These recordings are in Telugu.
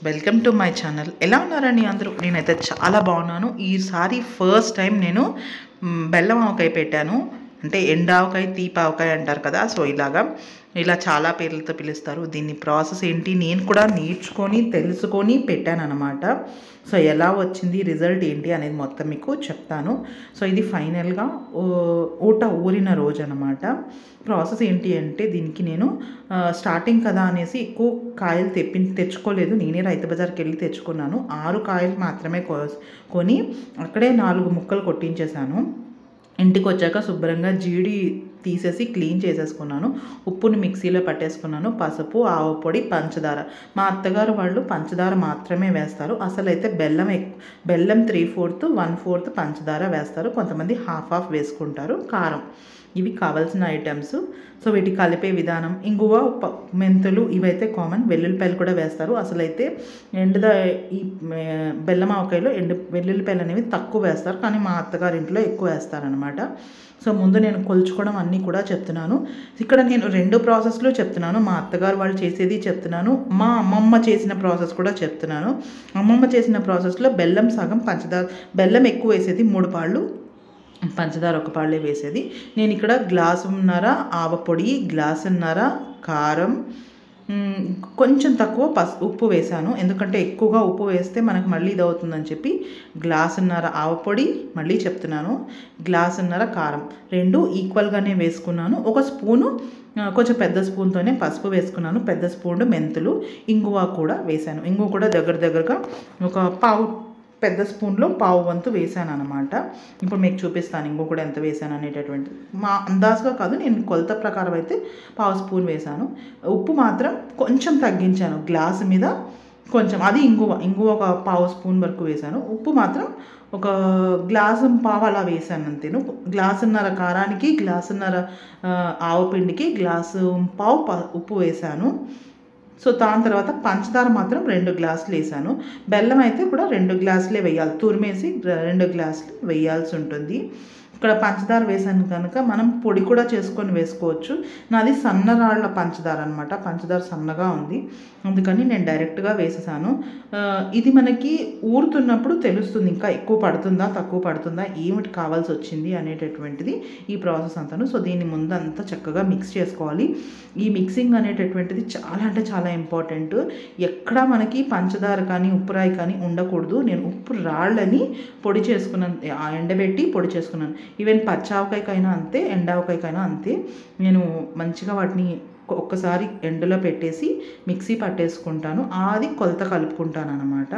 Welcome to my channel. ఎలా ఉన్నారండి అందరూ? నేనైతే చాలా బాగున్నాను. ఈసారి ఫస్ట్ టైం నేను బెల్లం ఆవకాయ పెట్టాను. అంటే ఎండావకాయ తీపావకాయ అంటారు కదా, సో ఇలా చాలా పేర్లతో పిలుస్తారు. దీన్ని ప్రాసెస్ ఏంటి నేను కూడా నేర్చుకొని తెలుసుకొని పెట్టాను అనమాట. సో ఎలా వచ్చింది, రిజల్ట్ ఏంటి అనేది మొత్తం మీకు చెప్తాను. సో ఇది ఫైనల్గా ఊరిన రోజు అనమాట. ప్రాసెస్ ఏంటి అంటే, దీనికి నేను స్టార్టింగ్ కదా అనేసి ఎక్కువ కాయలు తెచ్చుకోలేదు. నేనే రైతు బజార్కి వెళ్ళి తెచ్చుకున్నాను. 6 కాయలు మాత్రమే కొని అక్కడే 4 ముక్కలు కొట్టించేశాను. ఇంటికి వచ్చాక శుభ్రంగా జీడి తీసేసి క్లీన్ చేసేసుకున్నాను. ఉప్పుని మిక్సీలో పట్టేసుకున్నాను. పసుపు, ఆవపొడి, పంచదార. మా అత్తగారు వాళ్ళు పంచదార మాత్రమే వేస్తారు. అసలైతే బెల్లం 3/4, 1/4 పంచదార వేస్తారు. కొంతమంది హాఫ్ వేసుకుంటారు. కారం, ఇవి కావాల్సిన ఐటమ్స్. సో వీటి కలిపే విధానం, ఇంగువ, మెంతులు ఇవైతే కామన్. వెల్లుల్లిపాయలు కూడా వేస్తారు. అసలైతే ఈ బెల్లం ఆవకాయలో వెల్లుల్లిపాయలు అనేవి తక్కువ వేస్తారు, కానీ మా అత్తగారి ఇంట్లో ఎక్కువ వేస్తారనమాట. సో ముందు నేను కొలుచుకోవడం అన్నీ కూడా చెప్తున్నాను. ఇక్కడ నేను 2 ప్రాసెస్లో చెప్తున్నాను. మా అత్తగారు వాళ్ళు చేసేది చెప్తున్నాను, మా అమ్మమ్మ చేసిన ప్రాసెస్ కూడా చెప్తున్నాను. అమ్మమ్మ చేసిన ప్రాసెస్లో బెల్లం సగం, పంచదార, బెల్లం ఎక్కువ వేసేది 3 పాళ్ళు, పంచదార 1 పాళ్ళే వేసేది. నేను ఇక్కడ గ్లాసున్నర ఆవపొడి, గ్లాసున్నర కారం, కొంచెం తక్కువ ఉప్పు వేశాను. ఎందుకంటే ఎక్కువగా ఉప్పు వేస్తే మనకు మళ్ళీ ఇది అవుతుందని చెప్పి గ్లాసున్నర ఆవపొడి, మళ్ళీ చెప్తున్నాను, గ్లాసున్నర కారం, 2 ఈక్వల్గానే వేసుకున్నాను. 1 స్పూను, కొంచెం పెద్ద స్పూన్తోనే పసుపు వేసుకున్నాను. పెద్ద స్పూన్ మెంతులు, ఇంగువ కూడా వేశాను. ఇంగువ కూడా దగ్గరగా ఒక పెద్ద స్పూన్లో పావు వంతు వేసాను అనమాట. ఇప్పుడు మీకు చూపిస్తాను ఇంకో కూడా ఎంత వేసాను అనేటటువంటిది. మా అందాజుగా కాదు, నేను కొలత ప్రకారం అయితే పావు స్పూన్ వేసాను. ఉప్పు మాత్రం కొంచెం తగ్గించాను, గ్లాసు మీద కొంచెం. అది ఇంగువ ఒక పావు స్పూన్ వరకు వేసాను. ఉప్పు మాత్రం ఒక గ్లాసు పావు అలా వేసాను అంతేను. గ్లాసున్నర కారానికి, గ్లాసున్నర ఆవపిండికి గ్లాసు పావు ఉప్పు వేసాను. సో దాని తర్వాత పంచదార మాత్రం 2 గ్లాసులు వేసాను. బెల్లం అయితే కూడా 2 గ్లాసులే వేయాలి. తురిమేసి 2 గ్లాసులు వేయాల్సి ఉంటుంది. ఇక్కడ పంచదార వేసాను కనుక మనం పొడి కూడా చేసుకొని వేసుకోవచ్చు. నాది సన్నరాళ్ళ పంచదార అనమాట. పంచదార సన్నగా ఉంది, అందుకని నేను డైరెక్ట్గా వేసేసాను. ఇది మనకి ఊరుతున్నప్పుడు తెలుస్తుంది ఇంకా ఎక్కువ పడుతుందా తక్కువ పడుతుందా, ఏమిటి కావాల్సి వచ్చింది అనేటటువంటిది ఈ ప్రాసెస్ అంతాను. సో దీన్ని ముందు అంతా చక్కగా మిక్స్ చేసుకోవాలి. ఈ మిక్సింగ్ అనేటటువంటిది చాలా అంటే చాలా ఇంపార్టెంట్. ఎక్కడ మనకి పంచదార కానీ ఉప్పురాయి కానీ ఉండకూడదు. నేను ఉప్పు రాళ్ళని పొడి చేసుకున్నాను, ఎండబెట్టి పొడి చేసుకున్నాను. ఈవెన్ పచ్చావకాయకైనా అంతే, ఎండావకాయకైనా అంతే. నేను మంచిగా వాటిని ఒక్కసారి ఎండలో పెట్టేసి మిక్సీ పట్టేసుకుంటాను. అది కొలత కలుపుకుంటాను అనమాట.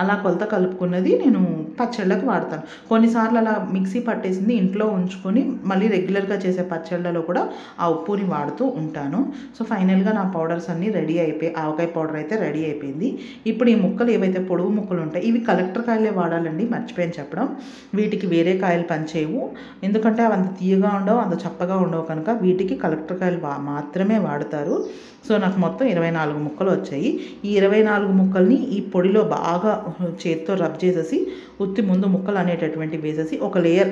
అలా కొలత కలుపుకున్నది నేను పచ్చళ్ళకి వాడతాను. కొన్నిసార్లు అలా మిక్సీ పట్టేసింది ఇంట్లో ఉంచుకొని మళ్ళీ రెగ్యులర్గా చేసే పచ్చళ్ళలో కూడా ఆ ఉప్పుని వాడుతూ ఉంటాను. సో ఫైనల్గా నా పౌడర్స్ అన్నీ రెడీ అయిపోయి, ఆవకాయ పౌడర్ అయితే రెడీ అయిపోయింది. ఇప్పుడు ఈ ముక్కలు ఏవైతే పొడుగు ముక్కలు ఉంటాయి, ఇవి కలెక్టర్ కాయలే వాడాలండి, మర్చిపోయాను చెప్పడం. వీటికి వేరే కాయలు పనిచేయవు, ఎందుకంటే అవి అంత తీయగా ఉండవు, అంత చప్పగా ఉండవు కనుక వీటికి కలెక్టర్ కాయలు మాత్రమే వాడతారు. సో నాకు మొత్తం 24 ముక్కలు వచ్చాయి. ఈ 24 ముక్కల్ని ఈ పొడిలో బాగా చేత్తో రబ్ చేసేసి ఉత్తి ముందు ముక్కలు అనేటటువంటివి వేసేసి ఒక లేయర్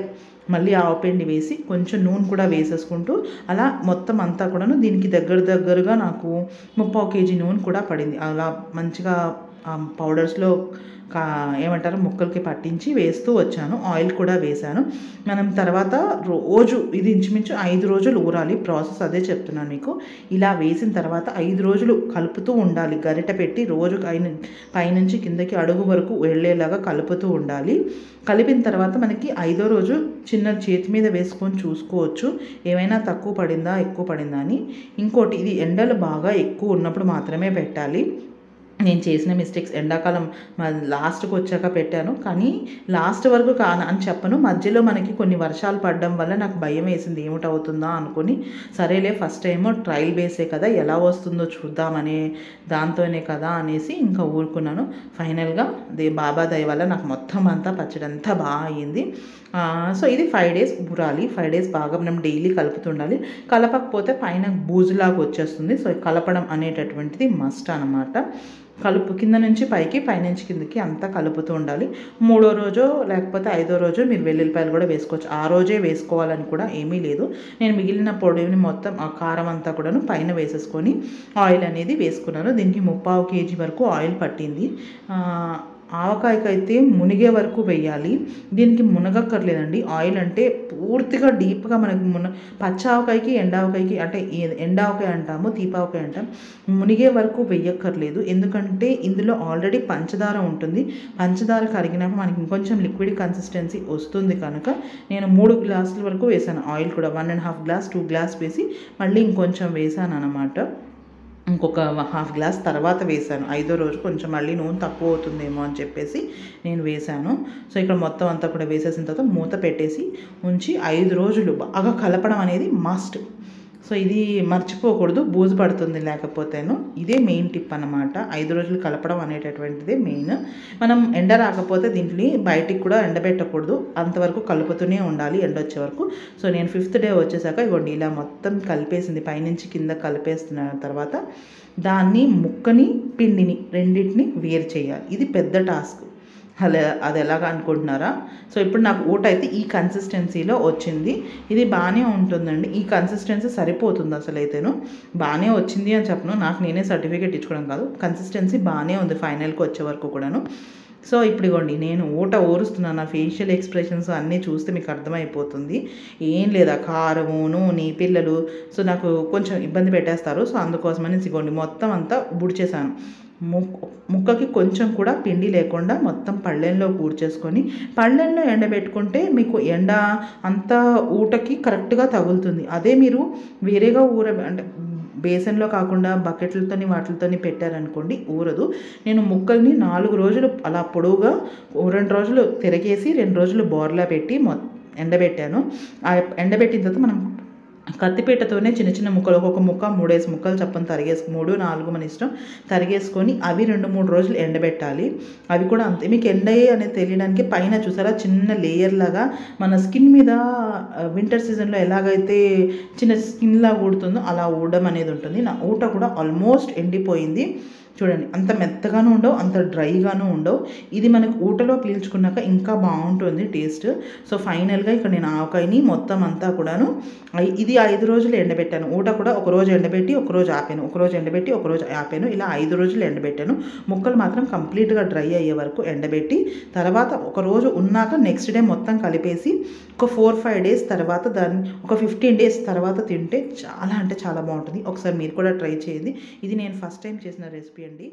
మళ్ళీ ఆవపిండి వేసి కొంచెం నూనె కూడా వేసేసుకుంటూ అలా మొత్తం అంతా కూడాను దీనికి దగ్గరగా నాకు 3/4 kg నూనె కూడా పడింది. అలా మంచిగా పౌడర్స్లో ఏమంటారు ముక్కలకి పట్టించి వేస్తూ వచ్చాను. ఆయిల్ కూడా వేశాను. మనం తర్వాత రోజు ఇది ఇంచుమించు 5 రోజులు ఊరాలి. ప్రాసెస్ అదే చెప్తున్నాను మీకు. ఇలా వేసిన తర్వాత 5 రోజులు కలుపుతూ ఉండాలి. గరిటె పెట్టి రోజు పైనుంచి కిందకి అడుగు వరకు వెళ్ళేలాగా కలుపుతూ ఉండాలి. కలిపిన తర్వాత మనకి 5వ రోజు చిన్న చేతి మీద వేసుకొని చూసుకోవచ్చు ఏమైనా తక్కువ పడిందా ఎక్కువ పడిందా అని. ఇంకోటి, ఇది ఎండలు బాగా ఎక్కువ ఉన్నప్పుడు మాత్రమే పెట్టాలి. నేను చేసిన మిస్టేక్స్, ఎండాకాలం లాస్ట్కి వచ్చాక పెట్టాను, కానీ లాస్ట్ వరకు అని చెప్పను. మధ్యలో మనకి కొన్ని వర్షాలు పడడం వల్ల నాకు భయం వేసింది, ఏమిటవుతుందా అనుకొని, సరేలే ఫస్ట్ టైము ట్రయల్ బేసే కదా, ఎలా వస్తుందో చూద్దామనే దాంతోనే కదా అనేసి ఇంకా ఊరుకున్నాను. ఫైనల్గా బాబా దయ వల్ల నాకు మొత్తం అంతా పచ్చడి అంతా బాగా అయ్యింది. సో ఇది 5 days ఊరాలి. 5 days బాగా మనం డైలీ కలుపుతుండాలి. కలపకపోతే పైన బూజులాగా వచ్చేస్తుంది. సో కలపడం అనేటటువంటిది మస్ట్ అనమాట. కలుపు కింద నుంచి పైకి పైనుంచి కిందకి అంతా కలుపుతూ ఉండాలి. 3వ రోజో లేకపోతే 5వ రోజో మీరు వెల్లుల్లిపాయలు కూడా వేసుకోవచ్చు. ఆ రోజే వేసుకోవాలని కూడా ఏమీ లేదు. నేను మిగిలిన పొడిని మొత్తం ఆ కారం అంతా కూడాను పైన వేసేసుకొని ఆయిల్ అనేది వేసుకున్నాను. దీనికి 3/4 kg వరకు ఆయిల్ పట్టింది. ఆవకాయకైతే మునిగే వరకు వేయాలి. దీనికి మునగక్కర్లేదండి. ఆయిల్ అంటే పూర్తిగా డీప్గా మనకి పచ్చ ఆవకాయకి ఎండావకాయకి అంటే ఎండావకాయ అంటాము, తీపావకాయ అంటాం, మునిగే వరకు వేయక్కర్లేదు. ఎందుకంటే ఇందులో ఆల్రెడీ పంచదార ఉంటుంది. పంచదార కరిగినప్పుడు మనకి ఇంకొంచెం లిక్విడ్ కన్సిస్టెన్సీ వస్తుంది కనుక నేను 3 గ్లాసుల వరకు వేసాను. ఆయిల్ కూడా 1.5 గ్లాస్ 2 గ్లాస్ వేసి మళ్ళీ ఇంకొంచెం వేసాను అన్నమాట. ఇంకొక 1/2 గ్లాస్ తర్వాత వేసాను. 5వ రోజు కొంచెం మళ్ళీ నూనె తక్కువ అవుతుందేమో అని చెప్పేసి నేను వేసాను. సో ఇక్కడ మొత్తం అంతా కూడా వేసేసిన తర్వాత మూత పెట్టేసి ఉంచి 5 రోజులు బాగా కలపడం అనేది మస్ట్. సో ఇది మర్చిపోకూడదు, బూజు పడుతుంది లేకపోతేను. ఇదే మెయిన్ టిప్ అన్నమాట. 5 రోజులు కలపడం అనేటటువంటిదే మెయిన్. మనం ఎండ రాకపోతే దీంట్లో బయటికి కూడా ఎండబెట్టకూడదు, అంతవరకు కలుపుతూనే ఉండాలి ఎండ వచ్చే వరకు. సో నేను 5th డే వచ్చేసాక ఇవ్వండి ఇలా మొత్తం కలిపేసింది, పైనుంచి కింద కలిపేస్తున్న తర్వాత దాన్ని ముక్కని పిండిని రెండింటిని వేరు చేయాలి. ఇది పెద్ద టాస్క్. అది ఎలాగా అనుకుంటున్నారా? సో ఇప్పుడు నాకు ఊట అయితే ఈ కన్సిస్టెన్సీలో వచ్చింది. ఇది బాగానే ఉంటుందండి. ఈ కన్సిస్టెన్సీ సరిపోతుంది. అసలు అయితేను బాగానే వచ్చింది అని చెప్పను, నాకు నేనే సర్టిఫికేట్ ఇచ్చుకోవడం కాదు, కన్సిస్టెన్సీ బాగానే ఉంది ఫైనల్కి వచ్చే వరకు కూడాను. సో ఇప్పుడు ఇవ్వండి నేను ఊట ఊరుస్తున్నాను. నా ఫేషియల్ ఎక్స్ప్రెషన్స్ అన్నీ చూస్తే మీకు అర్థమైపోతుంది. ఏం లేదా కారము నూనె పిల్లలు సో నాకు కొంచెం ఇబ్బంది పెట్టేస్తారు. సో అందుకోసమని ఇవ్వండి మొత్తం అంతా బుడిచేసాను. ముక్కకి కొంచెం కూడా పిండి లేకుండా మొత్తం పళ్ళెంలో కూర్చేసుకొని పళ్ళెంలో ఎండబెట్టుకుంటే మీకు ఎండ అంతా ఊటకి కరెక్ట్గా తగులుతుంది. అదే మీరు వేరేగా అంటే బేసన్లో కాకుండా బకెట్లతోని వాటితోని పెట్టారనుకోండి ఊరదు. నేను ముక్కల్ని 4 రోజులు అలా పొడవుగా 2 రోజులు తిరగేసి 2 రోజులు బోర్లా పెట్టి ఎండబెట్టాను. ఆ ఎండబెట్టిన తర్వాత మనం కత్తిపీటతోనే చిన్న చిన్న ముక్కలు ఒక్కొక్క ముక్క 3 ముక్కలు చప్పని 3, 4 మన ఇష్టం తరిగేసుకొని అవి 2-3 రోజులు ఎండబెట్టాలి. అవి కూడా అంతే. మీకు ఎండయ్యే అనేది తెలియడానికి పైన చూసారా చిన్న లేయర్ లాగా మన స్కిన్ మీద వింటర్ సీజన్లో ఎలాగైతే చిన్న స్కిన్ లాగా ఊడుతుందో అలా ఊడడం అనేది ఉంటుంది. నా ఊట కూడా ఆల్మోస్ట్ ఎండిపోయింది. చూడండి అంత మెత్తగాను ఉండవు, అంత డ్రైగాను ఉండవు. ఇది మనకు ఊటలో పీల్చుకున్నాక ఇంకా బాగుంటుంది టేస్ట్. సో ఫైనల్గా ఇక్కడ నేను ఆవకాయని మొత్తం అంతా కూడాను ఇది 5 రోజులు ఎండబెట్టాను. ఊట కూడా ఒక రోజు ఎండబెట్టి ఒక రోజు ఆపాను, ఒక రోజు ఎండబెట్టి ఒక రోజు ఆపాను, ఇలా 5 రోజులు ఎండబెట్టాను. ముక్కలు మాత్రం కంప్లీట్గా డ్రై అయ్యే వరకు ఎండబెట్టి తర్వాత ఒక రోజు ఉన్నాక నెక్స్ట్ డే మొత్తం కలిపేసి ఒక 4-5 డేస్ తర్వాత దాన్ని ఒక 15 డేస్ తర్వాత తింటే చాలా అంటే చాలా బాగుంటుంది. ఒకసారి మీరు కూడా ట్రై చేయండి. ఇది నేను ఫస్ట్ టైం చేసిన రెసిపీ అండి.